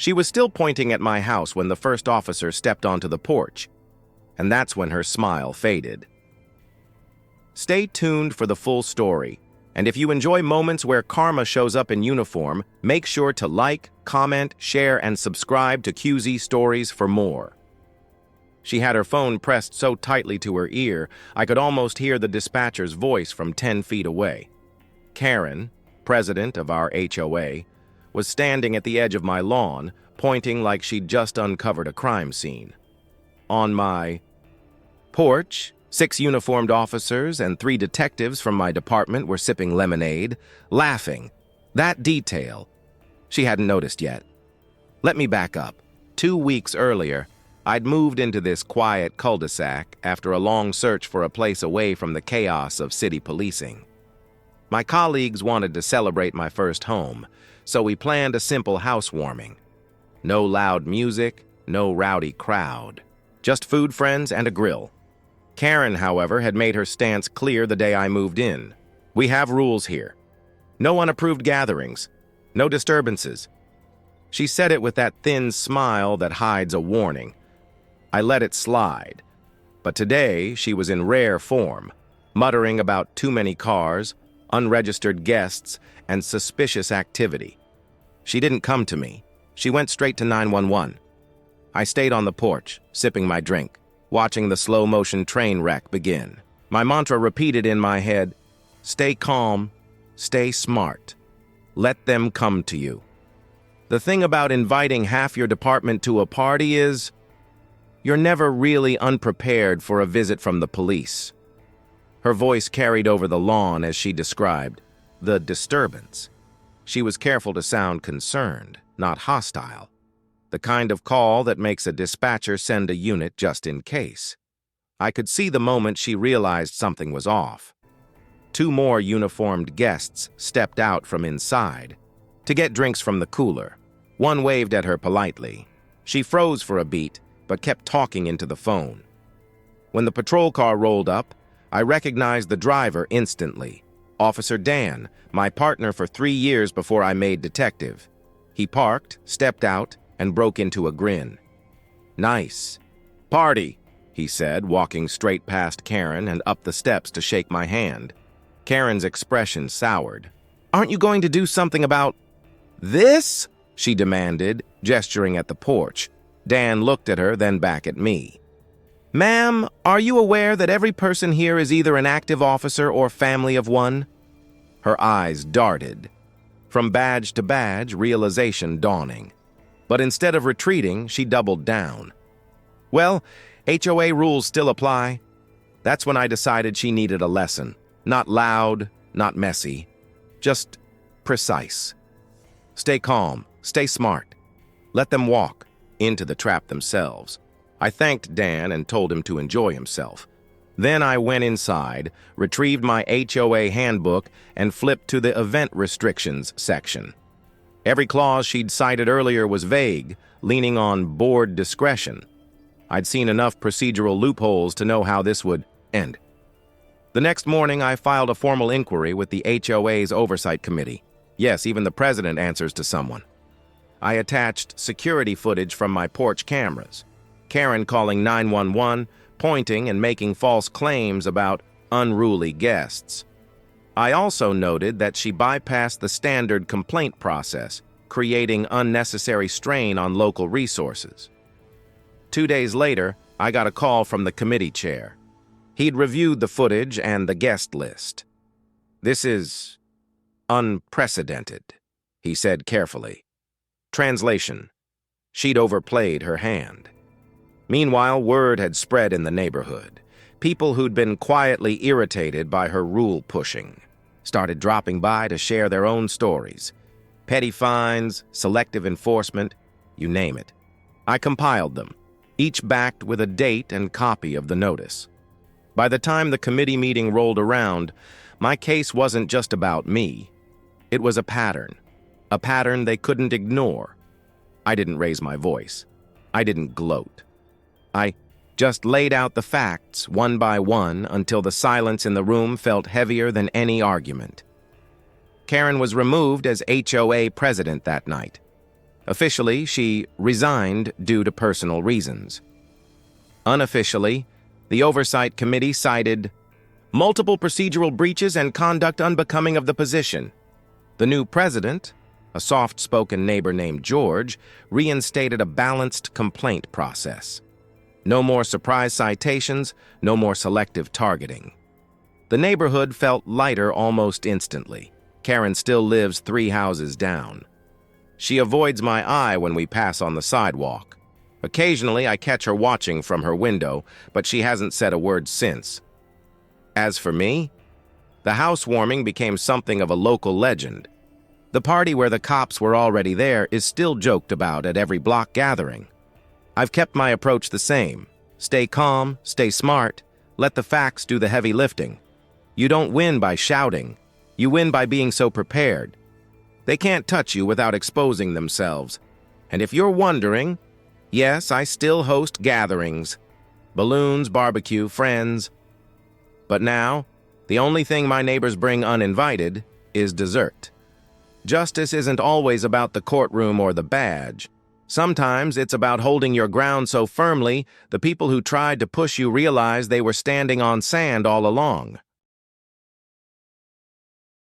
She was still pointing at my house when the first officer stepped onto the porch, and that's when her smile faded. Stay tuned for the full story, and if you enjoy moments where karma shows up in uniform, make sure to like, comment, share, and subscribe to QZ Stories for more. She had her phone pressed so tightly to her ear, I could almost hear the dispatcher's voice from 10 feet away. Karen, president of our HOA, was standing at the edge of my lawn, pointing like she'd just uncovered a crime scene. On my porch, 6 uniformed officers and 3 detectives from my department were sipping lemonade, laughing. That detail she hadn't noticed yet. Let me back up. 2 weeks earlier, I'd moved into this quiet cul-de-sac after a long search for a place away from the chaos of city policing. My colleagues wanted to celebrate my first home, so we planned a simple housewarming. No loud music, no rowdy crowd, just food friends and a grill. Karen, however, had made her stance clear the day I moved in. We have rules here. No unapproved gatherings, no disturbances. She said it with that thin smile that hides a warning. I let it slide. But today, she was in rare form, muttering about too many cars, unregistered guests, and suspicious activity. She didn't come to me. She went straight to 911. I stayed on the porch, sipping my drink, watching the slow-motion train wreck begin. My mantra repeated in my head, stay calm, stay smart. Let them come to you. The thing about inviting half your department to a party is, you're never really unprepared for a visit from the police. Her voice carried over the lawn as she described the disturbance. She was careful to sound concerned, not hostile. The kind of call that makes a dispatcher send a unit just in case. I could see the moment she realized something was off. 2 more uniformed guests stepped out from inside to get drinks from the cooler. One waved at her politely. She froze for a beat, but kept talking into the phone. When the patrol car rolled up, I recognized the driver instantly. Officer Dan, my partner for 3 years before I made detective. He parked, stepped out, and broke into a grin. Nice. Party, he said, walking straight past Karen and up the steps to shake my hand. Karen's expression soured. Aren't you going to do something about this? She demanded, gesturing at the porch. Dan looked at her, then back at me. Ma'am, are you aware that every person here is either an active officer or family of one? Her eyes darted. From badge to badge, realization dawning. But instead of retreating, she doubled down. Well, HOA rules still apply. That's when I decided she needed a lesson. Not loud, not messy, just precise. Stay calm, stay smart. Let them walk into the trap themselves. I thanked Dan and told him to enjoy himself. Then I went inside, retrieved my HOA handbook, and flipped to the event restrictions section. Every clause she'd cited earlier was vague, leaning on board discretion. I'd seen enough procedural loopholes to know how this would end. The next morning, I filed a formal inquiry with the HOA's Oversight Committee. Yes, even the president answers to someone. I attached security footage from my porch cameras. Karen calling 911, pointing and making false claims about unruly guests. I also noted that she bypassed the standard complaint process, creating unnecessary strain on local resources. 2 days later, I got a call from the committee chair. He'd reviewed the footage and the guest list. This is unprecedented, he said carefully. Translation: she'd overplayed her hand. Meanwhile, word had spread in the neighborhood. People who'd been quietly irritated by her rule-pushing started dropping by to share their own stories. Petty fines, selective enforcement, you name it. I compiled them, each backed with a date and copy of the notice. By the time the committee meeting rolled around, my case wasn't just about me. It was a pattern they couldn't ignore. I didn't raise my voice. I didn't gloat. I just laid out the facts one by one until the silence in the room felt heavier than any argument. Karen was removed as HOA president that night. Officially, she resigned due to personal reasons. Unofficially, the Oversight Committee cited multiple procedural breaches and conduct unbecoming of the position. The new president, a soft-spoken neighbor named George, reinstated a balanced complaint process. No more surprise citations, no more selective targeting. The neighborhood felt lighter almost instantly. Karen still lives 3 houses down. She avoids my eye when we pass on the sidewalk. Occasionally, I catch her watching from her window, but she hasn't said a word since. As for me, the housewarming became something of a local legend. The party where the cops were already there is still joked about at every block gathering. I've kept my approach the same. Stay calm, stay smart, let the facts do the heavy lifting. You don't win by shouting. You win by being so prepared. They can't touch you without exposing themselves. And if you're wondering, yes, I still host gatherings. Balloons, barbecue, friends. But now, the only thing my neighbors bring uninvited is dessert. Justice isn't always about the courtroom or the badge. Sometimes it's about holding your ground so firmly, the people who tried to push you realize they were standing on sand all along.